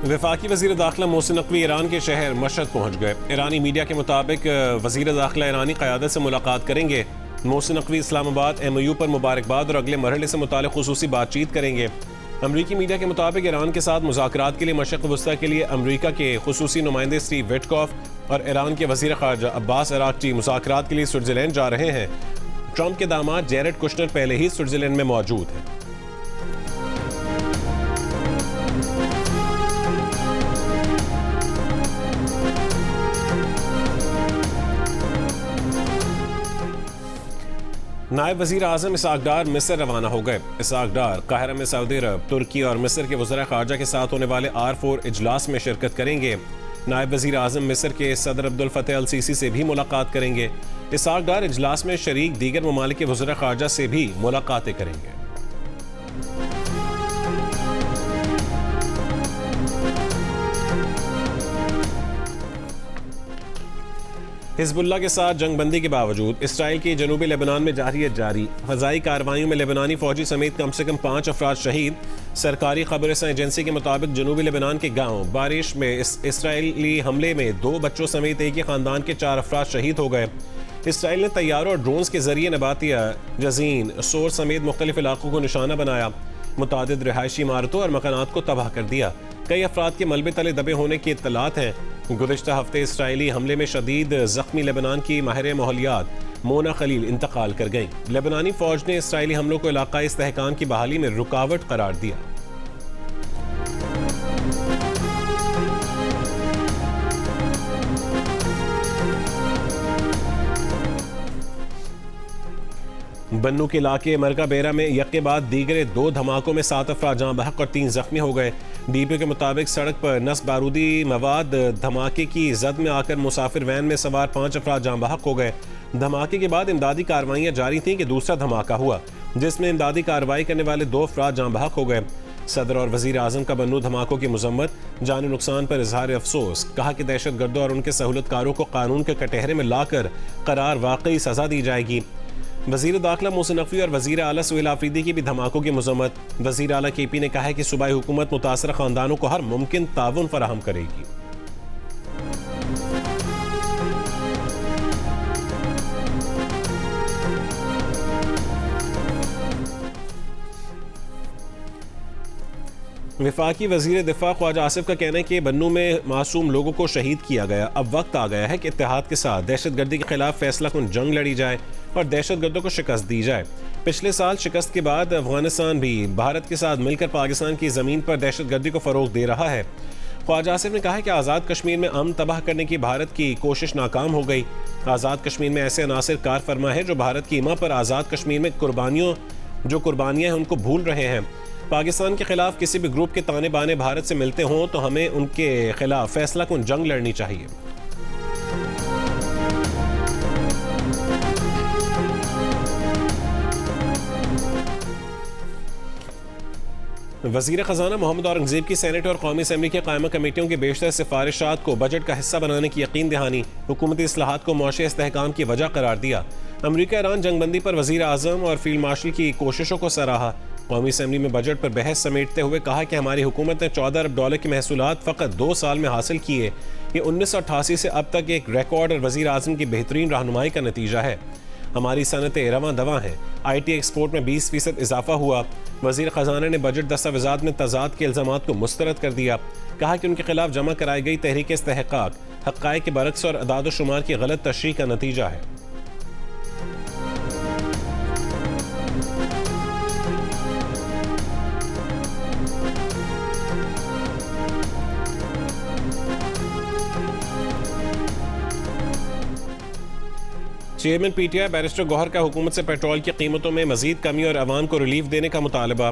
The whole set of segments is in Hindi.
वफाकी वज़ीर दाखिला मोहसिन नकवी ईरान के शहर मशहद पहुँच गए। ईरानी मीडिया के मुताबिक वज़ीर दाखिला ईरानी क़यादत से मुलाकात करेंगे। मोहसिन नकवी इस्लामाबाद MOU पर मुबारकबाद और अगले मरहले से मुताल्लिक़ खुसूसी बातचीत करेंगे। अमरीकी मीडिया के मुताबिक ईरान के साथ मुज़ाकरात के लिए मशरिक़ वस्ता के लिए अमरीका के खुसूसी नुमाइंदे स्टीव विटकॉफ और ईरान के वज़ीर ख़ारजा अब्बास अराग़ची मुज़ाकरात के लिए स्विट्ज़रलैंड जा रहे हैं। ट्रंप के दामाद जेरेड कुशनर पहले ही स्विट्ज़रलैंड में मौजूद हैं। नायब वज़ीर आज़म इसहाक़ डार मिस्र रवाना हो गए। इसहाक़ डार काहिरा में सऊदी अरब, तुर्की और मिस्र के वज़ीर ख़ारजा के साथ होने वाले R4 इजलास में शिरकत करेंगे। नायब वज़ीर आज़म मिस्र के सदर अब्दुल फ़त्ताह अल सीसी से भी मुलाकात करेंगे। इसहाक़ डार इजलास में शरीक दीगर ममालिक के वज़ीर ख़ारजा से भी मुलाकातें करेंगे। हिज़्बुल्लाह के साथ जंगबंदी के बावजूद इसराइल की जनूबी लेबनान में जारी फ़ज़ाई कार्रवाइयों में लेबनानी फ़ौजी समेत कम से कम 5 अफराद शहीद। सरकारी खबरसां एजेंसी के मुताबिक जनूबी लेबनान के गांव बारिश में इसराइली हमले में 2 बच्चों समेत एक ही ख़ानदान के 4 अफराद शहीद हो गए। इसराइल ने तैयारों और ड्रोन्स के जरिए नबातिया, जजीन, सोर समेत मुख्तलिफ इलाकों को निशाना बनाया। मुतादिद रिहायशी इमारतों और मकानात को तबाह कर दिया। कई अफराद के मलबे तले दबे होने की इत्तलात हैं। गुज़िश्ता हफ्ते इसराइली हमले में शदीद ज़ख्मी लेबनान की माहिर माहौलियात मोना खलील इंतकाल कर गईं। लेबनानी फ़ौज ने इसराइली हमलों को इलाक़ाई इस्तेहकाम की बहाली में रुकावट करार दिया। बन्नू के इलाके मरका बेरा में यक के बाद दीगरे 2 धमाकों में 7 अफराद जाँ बहक और 3 जख्मी हो गए। DPO के मुताबिक सड़क पर नस्ब बारूदी मवाद धमाके की जद में आकर मुसाफिर वैन में सवार 5 अफराद जाँ बहक हो गए। धमाके के बाद इमदादी कार्रवाइयाँ जारी थीं कि दूसरा धमाका हुआ, जिसमें इमदादी कार्रवाई करने वाले 2 अफराद जाँ बहक हो गए। सदर और वज़ीर आज़म का बन्नू धमाकों की मजम्मत, जानी नुकसान पर इजहार अफसोस। कहा कि दहशत गर्दों और उनके सहूलतकारों को कानून के कटहरे में लाकर करार वाकई सज़ा दी जाएगी। वज़ीर दाखिला मोहसिन नकवी और वज़ीर आला सुहेल आफरीदी की भी धमाकों की मज़म्मत। वज़ीर आला KP ने कहा है कि सूबाई हुकूमत मुतासर ख़ानदानों को हर मुमकिन ताउन फराहम करेगी। वफाकी वज़ीर दिफा ख्वाजा आसिफ का कहना है कि बन्नू में मासूम लोगों को शहीद किया गया। अब वक्त आ गया है कि इत्तेहाद के साथ दहशत गर्दी के खिलाफ फैसला कुन जंग लड़ी जाए और दहशत गर्दों को शिकस्त दी जाए। पिछले साल शिकस्त के बाद अफगानिस्तान भी भारत के साथ मिलकर पाकिस्तान की ज़मीन पर दहशत गर्दी को फ़रोग दे रहा है। ख्वाजा आसिफ ने कहा है कि आज़ाद कश्मीर में अमन तबाह करने की भारत की कोशिश नाकाम हो गई। आज़ाद कश्मीर में ऐसे अनासिर कार फरमा है जो भारत की ईमा पर आज़ाद कश्मीर में कुर्बानियाँ हैं उनको भूल रहे हैं। पाकिस्तान के खिलाफ किसी भी ग्रुप के ताने बाने भारत से मिलते हों तो हमें उनके खिलाफ फैसला कुन जंग लड़नी चाहिए। वज़ीर ख़ज़ाना मोहम्मद औरंगज़ेब की सेनेट और कौमी असम्बली के कायमा कमेटियों की बेशतर सिफारिशात को बजट का हिस्सा बनाने की यकीन दहानी। हुकूमती इस्लाहात को मुआशी इस्तेहकाम की वजह करार दिया। अमरीका ईरान जंगबंदी पर वज़ीर आज़म और फील्ड मार्शल की कोशिशों को सराहा। कौमी असम्बली में बजट पर बहस समेटते हुए कहा कि हमारी हुकूमत ने $14 अरब के महसूलात फ़कत 2 साल में हासिल किए। ये 1988 से अब तक एक रिकॉर्ड और वज़ीर आज़म की बेहतरीन रहनुमाई का नतीजा है। हमारी सनतें रवां दवां हैं। IT एक्सपोर्ट में 20% इजाफा हुआ। वज़ीर ख़ज़ाना ने बजट दस्तावेज़ात में तज़ाद के इल्ज़ामात को मुस्तरद कर दिया। कहा कि उनके खिलाफ जमा कराई गई तहरीक इस्तेहक़ाक़ हक़ाइक़ के बरक्स और अदाद व शुमार की गलत तशरीह का नतीजा है। चेयरमैन PTI बैरिस्टर गौहर का हुकूमत से पेट्रोल की कीमतों में मजीद कमी और अवाम को रिलीफ देने का मुतालबा।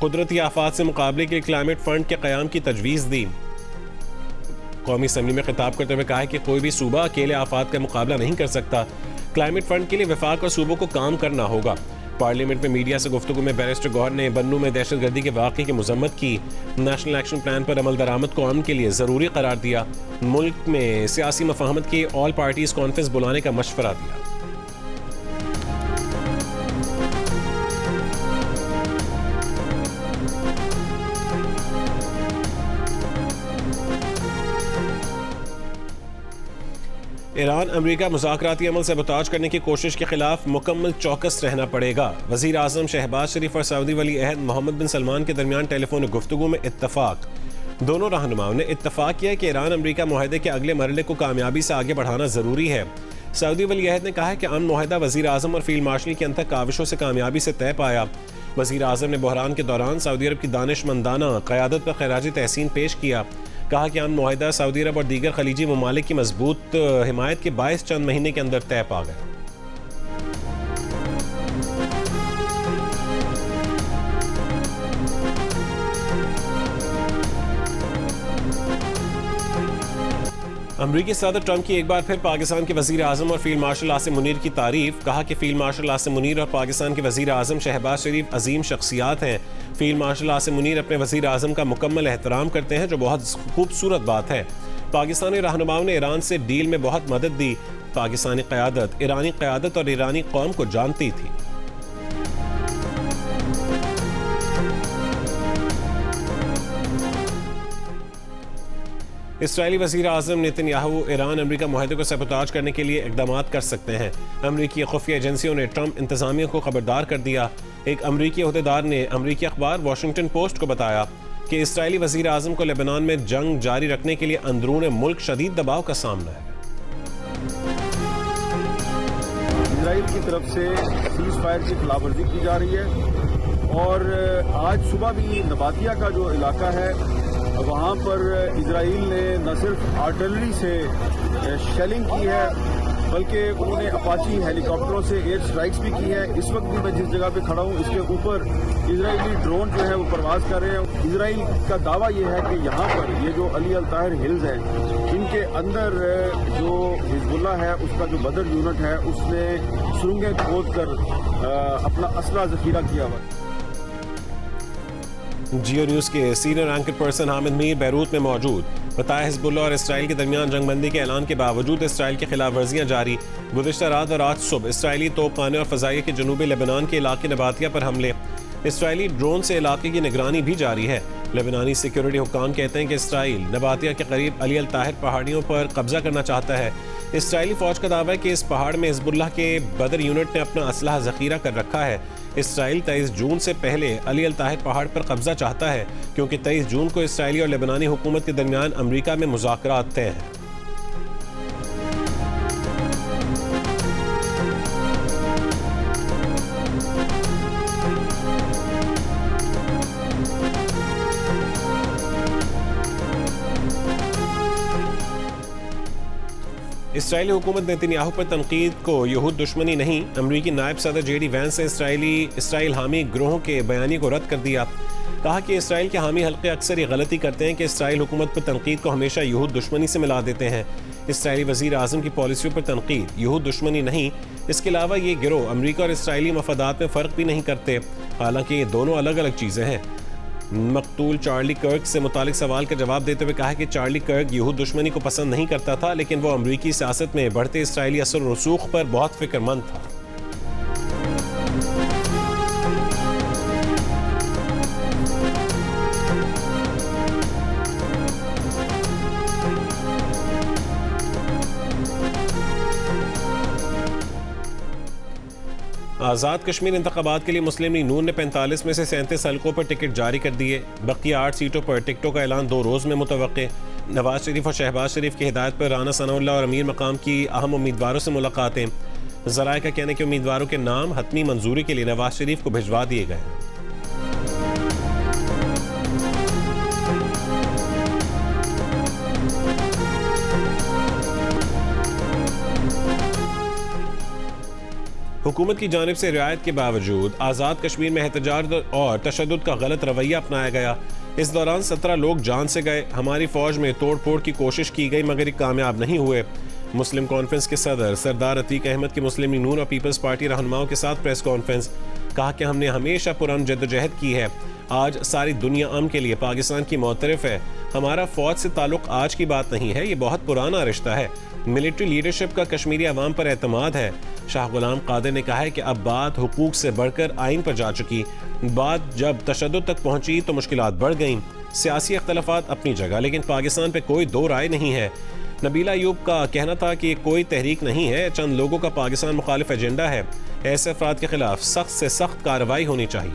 कुदरती आफात से मुकाबले के क्लाइमेट फंड के क़याम की तजवीज़ दी। कौमी असम्बली में खिताब करते हुए कहा है कि कोई भी सूबा अकेले आफात का मुकाबला नहीं कर सकता। क्लाइमेट फंड के लिए वफाक और सूबों को काम करना होगा। पार्लियामेंट में मीडिया से गुफ्तगू में बैरिस्टर गौहर ने बन्नू में दहशत गर्दी के वाक़े की मजम्मत की। नेशनल एक्शन प्लान पर अमल दरामद को अमन के लिए ज़रूरी करार दिया। मुल्क में सियासी मफाहमत की ऑल पार्टीज़ कॉन्फ्रेंस बुलाने का मशवरा दिया। ईरान अमरीका मुज़ाकराती अमल सबूताज करने की कोशिश के खिलाफ मुकम्मल चौकस रहना पड़ेगा। वज़ीर आज़म शहबाज शरीफ और सऊदी वली अहद मोहम्मद बिन सलमान के दरमियान टेलीफोनिक गुफ्तगू में इत्तफाक। दोनों रहनुमाओं ने इत्तफाक किया कि ईरान अमरीका मुआहदे के अगले मरहले को कामयाबी से आगे बढ़ाना ज़रूरी है। सऊदी वली अहद ने कहा कि अमन मुआहदा वज़ीर आज़म और फील्ड मार्शल की अंतर काविशों से कामयाबी से तय पाया। वज़ीर आज़म ने बहरान के दौरान सऊदी अरब की दानिशमंदाना क़यादत पर खराज तहसीन पेश किया। कहा कि अमन मुआहदा सऊदी अरब और दीगर खलीजी ममालिक की मजबूत हिमायत के बायस चंद महीने के अंदर तय पा गया। अमरीकी सदर ट्रंप की एक बार फिर पाकिस्तान के वज़ीर आज़म और फील्ड मार्शल आसिम मुनीर की तारीफ। कहा कि फील्ड मार्शल आसिम मुनीर और पाकिस्तान के वज़ीर आज़म शहबाज शरीफ अजीम शख्सियात हैं। फील्ड मार्शल आसिम मुनीर अपने वज़ीर आज़म का मुकम्मल एहतराम करते हैं, जो बहुत खूबसूरत बात है। पाकिस्तानी रहनुमाओं ने ईरान से डील में बहुत मदद दी। पाकिस्तानी क़यादत ईरानी क़यादत और ईरानी कौम को जानती थी। इसराइली वज़ीर आज़म नेतन्याहू ईरान अमरीका मुआहदे को सबूताज करने के लिए इक़दाम कर सकते हैं। अमरीकी खुफिया एजेंसियों ने ट्रंप इंतज़ामिया को खबरदार कर दिया। एक अमरीकी अहदेदार ने अमरीकी अखबार वाशिंगटन पोस्ट को बताया कि इसराइली वज़ीर आज़म को लेबनान में जंग जारी रखने के लिए अंदरून मुल्क शदीद दबाव का सामना है। इसराइल की तरफ से सीज़ फायर की खिलाफवर्जी की जा रही है और आज सुबह भी नबातिया का जो इलाका है वहाँ पर इजराइल ने न सिर्फ आर्टिलरी से शेलिंग की है बल्कि उन्होंने अपाची हेलीकॉप्टरों से एयर स्ट्राइक्स भी की है। इस वक्त भी मैं जिस जगह पे खड़ा हूँ इसके ऊपर इजरायली ड्रोन जो है वो परवाज कर रहे हैं। इजराइल का दावा ये है कि यहाँ पर ये जो अली अल ताहिर हिल्स हैं इनके अंदर जो हिजबुल्लाह है उसका जो बदर यूनिट है उसने सुरंगें खोद कर अपना असला जखीरा किया हुआ है। जियो न्यूज़ के senior anchor person Hamid Mir Beirut में मौजूद। बताया हिजबुल्लाह और इसराइल के दरमियान जंगबंदी के ऐलान के बावजूद इसराइल की खिलाफ वर्जियाँ जारी। गुज़िश्ता रात और आज सुबह इसराइली तोपखाने और फ़ज़ाइया के जनूबी लेबनान के इलाके नबातिया पर हमले। इसराइली ड्रोन से इलाके की निगरानी भी जारी है। लेबनानी सिक्योरिटी हुक्काम कहते हैं कि इसराइल नबातिया के करीब अली अल ताहिर पहाड़ियों पर कब्जा करना चाहता है। इसराइली फौज का दावा है कि इस पहाड़ में हिजबुल्लाह के बदर यूनिट ने अपना असलहा ज़ख़ीरा कर रखा है। इसराइल 23 जून से पहले अली अल ताहिर पहाड़ पर कब्जा चाहता है क्योंकि 23 जून को इसराइली और लेबनानी हुकूमत के दरमियान अमरीका में मुज़ाकरात तय हैं। इसराइली हुकूमत नेतन्याहू पर तनकीद को यहूद दुश्मनी नहीं। अमरीकी नायब सदर जेडी वैंस ने इसराइल हामी ग्रोह के बयानी को रद्द कर दिया। कहा कि इसराइल के हामी हल्के अक्सर ये गलती करते हैं कि इसराइल हुकूमत पर तनकीद को हमेशा यहूद दुश्मनी से मिला देते हैं। इसराइली वज़ीर आज़म की पॉलिसियों पर तनकीद यहूद दुश्मनी नहीं। इसके अलावा ये गिरोह अमरीका और इसराइली मफादात में फ़र्क भी नहीं करते, हालांकि ये दोनों अलग अलग चीज़ें हैं। मकतूल चार्ली कर्क से मुतालिक सवाल का जवाब देते हुए कहा कि चार्ली कर्क यहूद दुश्मनी को पसंद नहीं करता था, लेकिन वो अमरीकी सियासत में बढ़ते इसराइली असर रसूख पर बहुत फिक्रमंद था। आज़ाद कश्मीर इंतखाबात के लिए मुस्लिम लीग नून ने 45 में से 37 हलकों पर टिकट जारी कर दिए। बकिया 8 सीटों पर टिकटों का ऐलान 2 रोज़ में मुतवक्के। नवाज शरीफ और शहबाज शरीफ की हिदायत पर राना सनाउल्लाह और अमीर मकाम की अहम उम्मीदवारों से मुलाकातें। ज़राए का कहना है कि उम्मीदवारों के नाम हतमी मंजूरी के लिए नवाज शरीफ को भिजवा दिए गए हैं। हुकूमत की जानिब से रियायत के बावजूद आज़ाद कश्मीर में एहतजाज और तशद्दुद का गलत रवैया अपनाया गया। इस दौरान 17 लोग जान से गए। हमारी फौज में तोड़ फोड़ की कोशिश की गई मगर कामयाब नहीं हुए। मुस्लिम कॉन्फ्रेंस के सदर सरदार अतीक अहमद की मुस्लिम लीग नून और पीपल्स पार्टी रहनुमाओं के साथ प्रेस कॉन्फ्रेंस। कहा कि हमने हमेशा पुरअमन जद्दोजहद की है। आज सारी दुनिया अमन के लिए पाकिस्तान की मोतरफ है। हमारा फौज से ताल्लुक आज की बात नहीं है, ये बहुत पुराना रिश्ता है। मिलिट्री लीडरशिप का कश्मीरी अवाम पर एतमाद है। शाह गुलाम कादिर ने कहा है कि अब बात हुकूक से बढ़कर आइन पर जा चुकी। बात जब तशद्दुद तक पहुंची तो मुश्किलात बढ़ गईं। सियासी अख्तलाफात अपनी जगह, लेकिन पाकिस्तान पे कोई दो राय नहीं है। नबीला अयूब का कहना था कि कोई तहरीक नहीं है, चंद लोगों का पाकिस्तान मुखालिफ एजेंडा है। ऐसे अफराद के खिलाफ सख्त से सख्त कार्रवाई होनी चाहिए।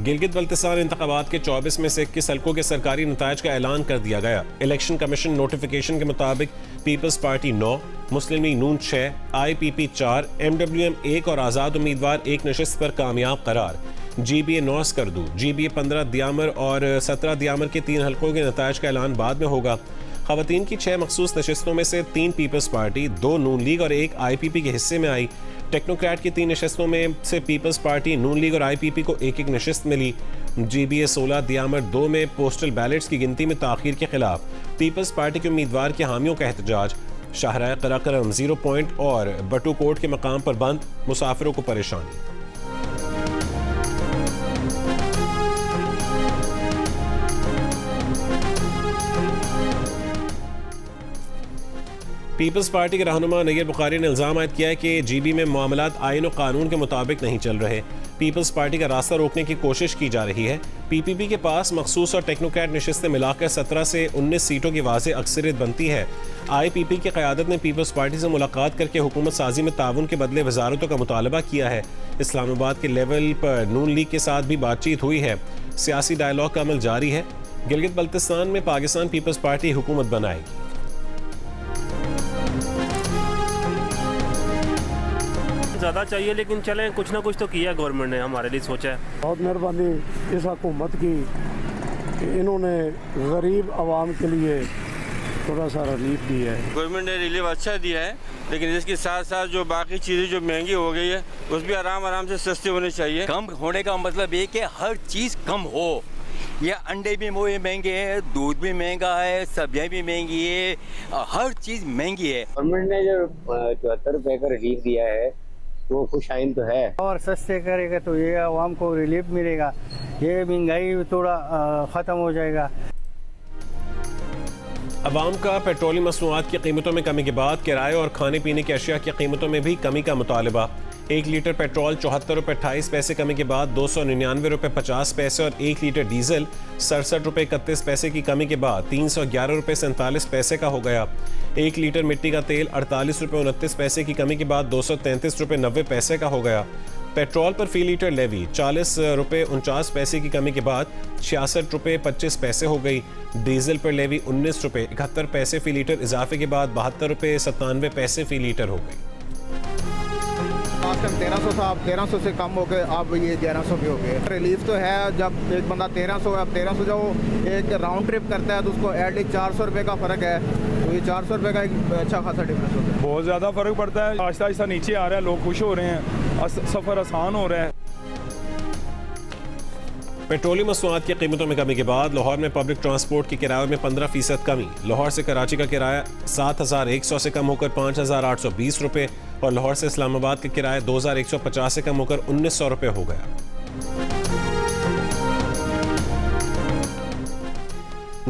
गिलगित बल्तिस्तान इंतखाबात के 24 में से 21 हल्कों के सरकारी नतायज का ऐलान कर दिया गया। इलेक्शन कमीशन नोटिफिकेशन के मुताबिक पीपल्स पार्टी 9, मुस्लिम लीग नून 6, IPP 4, MWM 1 और आज़ाद उम्मीदवार 1 नशिस्त पर कामयाब करार। GBA 9 स्कर्दू, GBA 15 दियामर और 17 दियामर के 3 हल्कों के नतायज का ऐलान बाद में होगा। खवातीन की 6 मखसूस नशिस्तों में से 3 पीपल्स पार्टी, 2 नून लीग और 1 IPP के हिस्से में आई। टेक्नोक्रेट की 3 नशिस्तों में से पीपल्स पार्टी, नून लीग और IPP को 1-1 नशिस्त मिली। GBA 16 दियामर 2 में पोस्टल बैलेट्स की गिनती में ताखीर के खिलाफ पीपल्स पार्टी के उम्मीदवार के हामियों का एहतजाज। शाहराह कराकरम 0 पॉइंट और बटू कोट के मकाम पर बंद, मुसाफिरों को परेशानी। पीपल्स पार्टी के रहनुमा नय्यर बुखारी ने इल्ज़ाम आयद किया है कि GB में मामलात आईन और कानून के मुताबिक नहीं चल रहे। पीपल्स पार्टी का रास्ता रोकने की कोशिश की जा रही है। PPP के पास मखसूस और टेक्नोक्रेट नशिस्तें मिलाकर 17 से 19 सीटों की वाज़ेह अक्सरियत बनती है। IPP की क़यादत ने पीपल्स पार्टी से मुलाकात करके हुकूमत साजी में ताउन के बदले वजारतों का मुतालबा किया है। इस्लामाबाद के लेवल पर नून लीग के साथ भी बातचीत हुई है। सियासी डायलॉग का अमल जारी है। गिलगित बल्तिस्तान में पाकिस्तान पीपल्स पार्टी हुकूमत बनाएगी। ज़्यादा चाहिए लेकिन चलें, कुछ ना कुछ तो किया गवर्नमेंट ने, हमारे लिए सोचा है। बहुत मेहरबानी इस हुकूमत की कि इन्होंने गरीब आवाम के लिए थोड़ा सा रिलीफ दिया है। गवर्नमेंट ने रिलीफ अच्छा दिया है, लेकिन इसके साथ साथ जो बाकी चीज़ें जो महंगी हो गई है उस भी आराम से सस्ती होनी चाहिए। कम होने का मतलब ये कि हर चीज़ कम हो। ये अंडे भी महंगे हैं, दूध भी महंगा है, सब्जियां भी महंगी है, हर चीज़ महंगी है। गवर्नमेंट ने जो 74 रुपए का रिलीफ दिया है वो खुश आइन तो है, और सस्ते करेगा तो ये आवाम को रिलीफ मिलेगा, ये महंगाई थोड़ा ख़त्म हो जाएगा। अवाम का पेट्रोलियम मसनूआत की कीमतों में कमी के बाद किराए और खाने पीने की अशिया की कीमतों में भी कमी का मुतालबा। 1 लीटर पेट्रोल 74 रुपये 28 पैसे कमी के बाद 299 रुपये 50 पैसे और 1 लीटर डीजल 67 रुपये 31 पैसे की कमी के बाद 311 रुपये 47 पैसे का हो गया। 1 लीटर मिट्टी का तेल 48 रुपये 29 पैसे की कमी के बाद 233 रुपये 90 पैसे का हो गया। पेट्रोल पर फी लीटर लेवी 40 रुपये 49 पैसे की कमी के बाद 66 रुपये 25 पैसे हो गई। डीजल पर लेवी 19 रुपये 71 पैसे फी लीटर इजाफे के बाद 72 रुपये 97 पैसे फी लीटर हो गई। लास्ट टाइम 1300 था, अब 1300 से कम हो गए, अब ये 1100 भी हो गए। रिलीफ तो है, जब एक बंदा 1300 है, अब 1300 जब एक राउंड ट्रिप करता है तो उसको एटलीस्ट 400 रुपये का फ़र्क है, तो ये 400 रुपये का एक अच्छा खासा डिफरेंस होता है। बहुत ज़्यादा फ़र्क पड़ता है। आहिस्ता आहिस्ता नीचे आ रहा है, लोग खुश हो रहे हैं, सफ़र आसान हो रहा है। पेट्रोलियम मसनूआत की कीमतों में कमी के बाद लाहौर में पब्लिक ट्रांसपोर्ट के किराए में 15% कमी। लाहौर से कराची का किराया 7,100 से कम होकर 5,820 रुपये और लाहौर से इस्लामाबाद का किराया 2,150 से कम होकर 1,900 रुपये हो गया।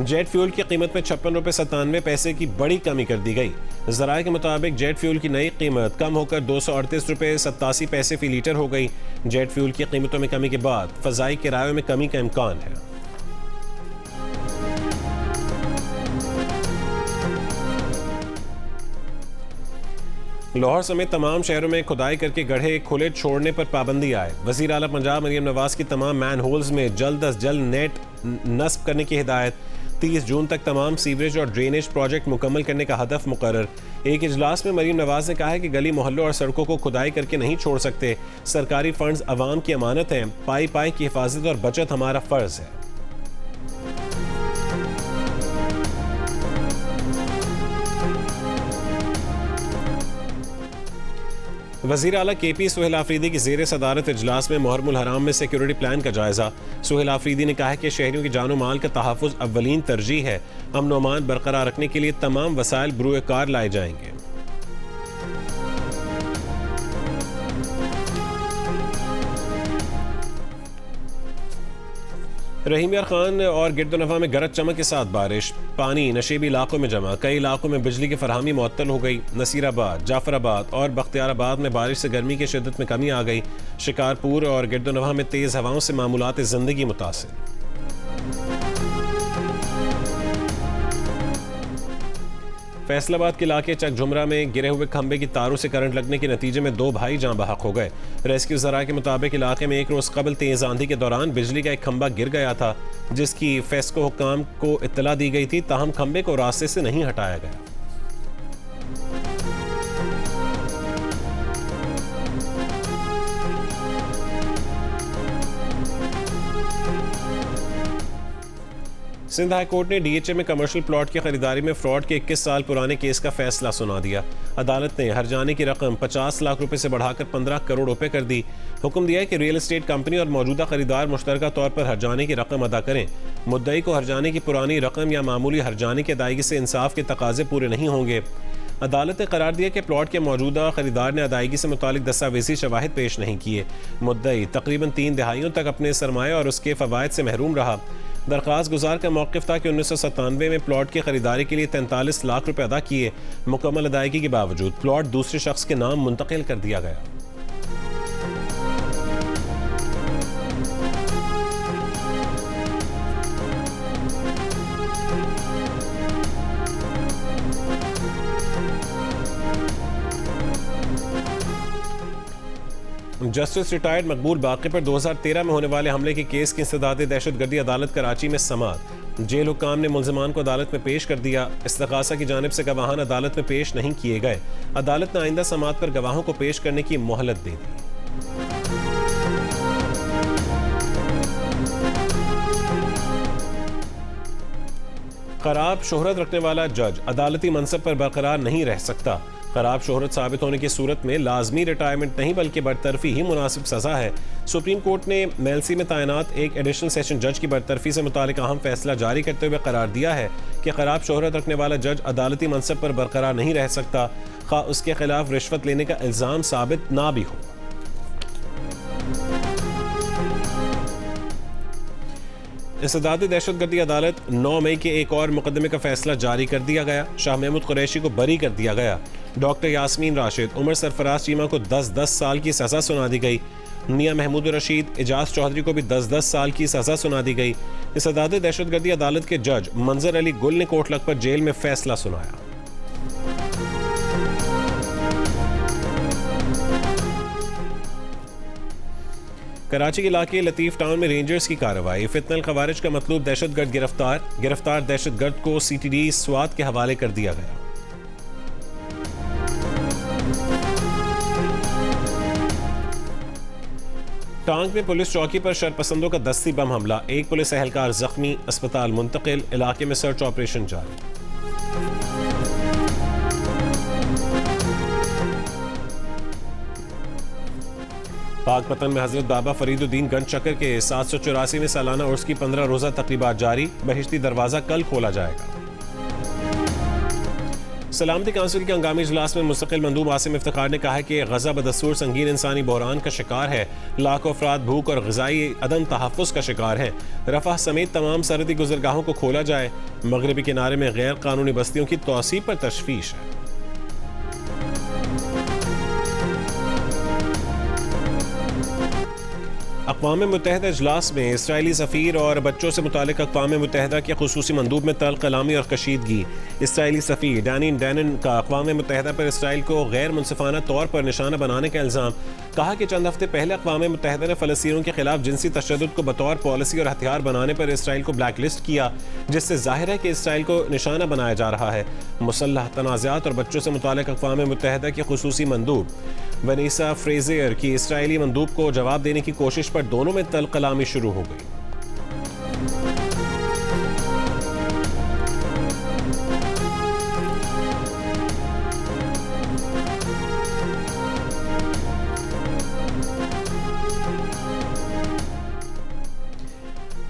जेट फ्यूल की कीमत में 56 रुपये 97 पैसे की बड़ी कमी कर दी गई। ज़राए के मुताबिक जेट फ्यूल की नई कीमत कम होकर 238 रुपये 87 पैसे फी लीटर हो गई। जेट फ्यूल की कीमतों में कमी के बाद फ़ज़ाई किरायों में कमी का इम्कान है। लाहौर समेत तमाम शहरों में खुदाई करके गड्ढे खुले छोड़ने पर पाबंदी आए। वज़ीर आला पंजाब मरियम नवाज की तमाम मैन होल्स में जल्द अज जल्द नेट नस्ब करने की हिदायत। 30 जून तक तमाम सीवरेज और ड्रेनेज प्रोजेक्ट मुकम्मल करने का हदफ मुकर्रर। एक इजलास में मरियम नवाज ने कहा है कि गली मोहल्लों और सड़कों को खुदाई करके नहीं छोड़ सकते। सरकारी फंड्स अवाम की अमानत हैं, पाई पाई की हिफाजत और बचत हमारा फ़र्ज है। वज़ीर आला KP सुहेल आफरीदी की ज़ेर सदारत इजलास में मुहर्रमुल हराम में सिक्योरिटी प्लान का जायज़ा। सुहेल आफरीदी ने कहा है कि शहरियों की जानो माल का तहफ़्फ़ुज़ अव्वलीन तरजीह है। अमन और अमान बरकरार रखने के लिए तमाम वसाइल बरूए कार लाए जाएंगे। रहीम यार खान और गिरदोनवा में गरज चमक के साथ बारिश, पानी नशेबी इलाकों में जमा, कई इलाकों में बिजली की फरहमी मुअत्तल हो गई। नसीराबाद, जाफराबाद और बख्तियाराबाद में बारिश से गर्मी की शिद्दत में कमी आ गई। शिकारपुर और गिरदोनवा में तेज़ हवाओं से मामूलात ज़िंदगी मुतासिर। फैसलाबाद के इलाके चकझुमरा में गिरे हुए खंबे की तारों से करंट लगने के नतीजे में 2 भाई जाँ बहक हो गए। रेस्क्यू ज़राए के मुताबिक इलाके में एक रोज़ कबल तेज़ आंधी के दौरान बिजली का एक खंबा गिर गया था, जिसकी फेस्को हुक्काम को इत्तला दी गई थी, ताहम खंबे को रास्ते से नहीं हटाया गया। सिंध हाई कोर्ट ने डीएचए में कमर्शियल प्लॉट की खरीदारी में फ्रॉड के 21 साल पुराने केस का फैसला सुना दिया। अदालत ने हर्जाने की रकम 50 लाख रुपए से बढ़ाकर 15 करोड़ रुपए कर दी। हुक्म दिया है कि रियल एस्टेट कंपनी और मौजूदा खरीदार मुश्तरका तौर पर हर्जाने की रकम अदा करें। मुद्दई को हर्जाने की पुरानी रकम या मामूली हर्जाने की अदायगी से इंसाफ के तकाजे पूरे नहीं होंगे। अदालत ने करार दिया कि प्लॉट के मौजूदा खरीदार ने अदायगी से मुतालिक दस्तावेजी शवाहिद पेश नहीं किए। मुद्दई तकरीबन 3 दहाइयों तक अपने सरमाया और उसके फवायद से महरूम रहा। दरख्वास्त गुजार का मौक़िफ़ था कि 1997 में प्लॉट की खरीदारी के लिए 43 लाख रुपए अदा किए। मुकम्मल अदायगी के बावजूद प्लॉट दूसरे शख्स के नाम मुंतकिल कर दिया गया। जस्टिस रिटायर्ड मकबूल बाकी पर 2013 में होने वाले हमले के केस की इंसदाद दहशतगर्दी अदालत कराची में समाअत। जेल हुक्काम ने मुल्ज़िमान को अदालत में पेश कर दिया। इस्तग़ासा की जानिब से गवाहान अदालत में पेश नहीं किए गए। अदालत ने आइंदा समाअत पर गवाहों को पेश करने की मोहलत दे दी। खराब शोहरत रखने वाला जज अदालती मनसब पर बरकरार नहीं रह सकता। खराब शोहरत साबित होने की सूरत में लाजमी रिटायरमेंट नहीं बल्कि बरतरफी ही मुनासिब सज़ा है। सुप्रीम कोर्ट ने मेलसी में तैनात एक एडिशनल सेशन जज की बरतरफी से मुतालिक अहम फैसला जारी करते हुए करार दिया है कि खराब शोहरत रखने वाला जज अदालती मनसब पर बरकरार नहीं रह सकता, खा उसके खिलाफ रिश्वत लेने का इल्ज़ाम साबित ना भी हो। इस्तदाद दहशतगर्दी अदालत 9 मई के एक और मुकदमे का फैसला जारी कर दिया गया। शाह महमूद कुरैशी को बरी कर दिया गया। डॉक्टर यास्मीन राशिद, उमर सरफराज चीमा को 10-10 साल की सज़ा सुना दी गई। मियां महमूद रशीद, एजाज चौधरी को भी 10-10 साल की सज़ा सुना दी गई। इस्तदाद दहशतगर्दी अदालत के जज मंजर अली गुल ने कोटलक पर जेल में फैसला सुनाया। कराची के इलाके लतीफ टाउन में रेंजर्स की कार्रवाई। फितनल खवारिज का मतलूब दहशतगर्द गिरफ्तार दहशतगर्द को सीटीडी स्वात के हवाले कर दिया गया। टांग में पुलिस चौकी पर शरपसंदों का दस्ती बम हमला, एक पुलिस एहलकार जख्मी, अस्पताल मुंतकिल, इलाके में सर्च ऑपरेशन जारी। पाकपतन में हजरत बाबा फरीदुद्दीन गंज चक्कर के 784 में सालाना उर्स की 15 रोज़ा तकरीबात जारी। बहिश्ती दरवाज़ा कल खोला जाएगा। सलामती काउंसिल के हंगामी इजलास में मुस्तकिल मंदूब आसिम इफ्तिखार ने कहा है कि गजा बदस्तूर संगीन इंसानी बहरान का शिकार है। लाखों अफराद भूख और ग़िज़ाई अदम तहफ़्फ़ुज़ का शिकार हैं। रफ़ह समेत तमाम सरहदी गुज़रगाहों को खोला जाए। मगरबी किनारे में गैर कानूनी बस्तियों की तौसीब पर तशवीश है। अक़वाम मुत्तहिदा इजलास में इसराइली सफ़ीर और बच्चों से मुतालिक अक़वाम मुत्तहिदा के खुसूसी मंदूब में तल्ख़ कलामी और कशीदगी। इसराइली सफ़ीर डैनी डैनन का अक़वाम मुत्तहिदा पर इसराइल को गैर मुनसिफाना तौर पर निशाना बनाने का इल्ज़ाम। कहा कि चंद हफ्ते पहले अक़वाम मुत्तहिदा ने फ़लस्तीनियों के खिलाफ जिनसी तशद्दुद को बतौर पॉलिसी और हथियार बनाने पर इसराइल को ब्लैक लिस्ट किया, जिससे ज़ाहिर है कि इसराइल को निशाना बनाया जा रहा है। मुसल्लह तनाज़ात और बच्चों से मुतालिक अक़वाम मुत्तहिदा के खुसूसी मंदूब वनीसा फ्रेज़ियर की इसराइली मंदूब को जवाब देने की कोशिश पर दोनों में तल्ख़ कलामी शुरू हो गई।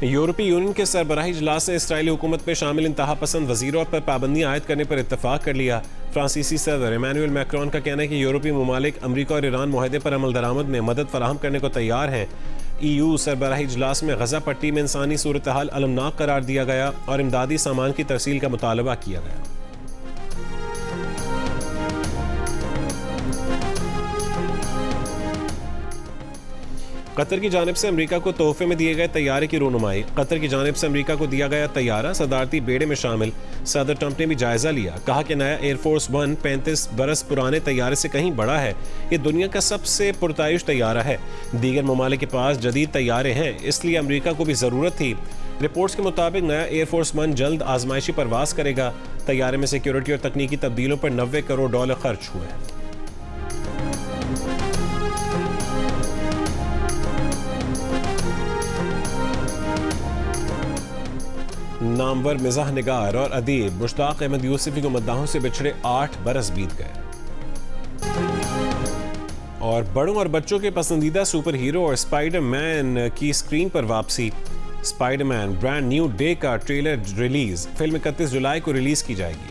यूरोपीय यूनियन के सरबराही इजलास ने इसराइली हुकूमत में शामिल इंतहा पसंद वज़ीरों पर पाबंदी आयद करने पर इत्तफाक कर लिया। फ्रांसीसी सदर इमानुएल मैक्रोन का कहना है कि यूरोपीय ममालिक अमरीका और ईरान मुआहदे पर अमल दरामद में मदद फराहम करने को तैयार हैं। EU सरबराही इजलास में गजा पट्टी में इंसानी सूरत हाल अलमनाक करार दिया गया और इमदादी सामान की तरसील का मुतालबा किया गया। कतर की जानिब से अमेरिका को तोहफे में दिए गए तैयारे की रोनुमाई। कतर की जानिब से अमेरिका को दिया गया तैयारा सदारती बेड़े में शामिल। सदर ट्रंप ने भी जायजा लिया, कहा कि नया एयरफोर्स 1 35 बरस पुराने तैयारे से कहीं बड़ा है। ये दुनिया का सबसे पुरतायुश तैयारा है। दीगर ममालिक के पास जदीद तैयारे हैं, इसलिए अमेरिका को भी ज़रूरत थी। रिपोर्ट्स के मुताबिक नया एयरफोर्स 1 जल्द आजमाइशी परवाज करेगा। तैयारे में सिक्योरिटी और तकनीकी तब्दीलों पर $90 करोड़ खर्च हुए हैं। नामवर मिजाह निगार और अदीब मुश्ताक अहमद यूसुफी को मद्दाहों से बिछड़े 8 बरस बीत गए। और बड़ों और बच्चों के पसंदीदा सुपर हीरो और स्पाइडरमैन की स्क्रीन पर वापसी। स्पाइडरमैन ब्रांड न्यू डे का ट्रेलर रिलीज। फिल्म 31 जुलाई को रिलीज की जाएगी।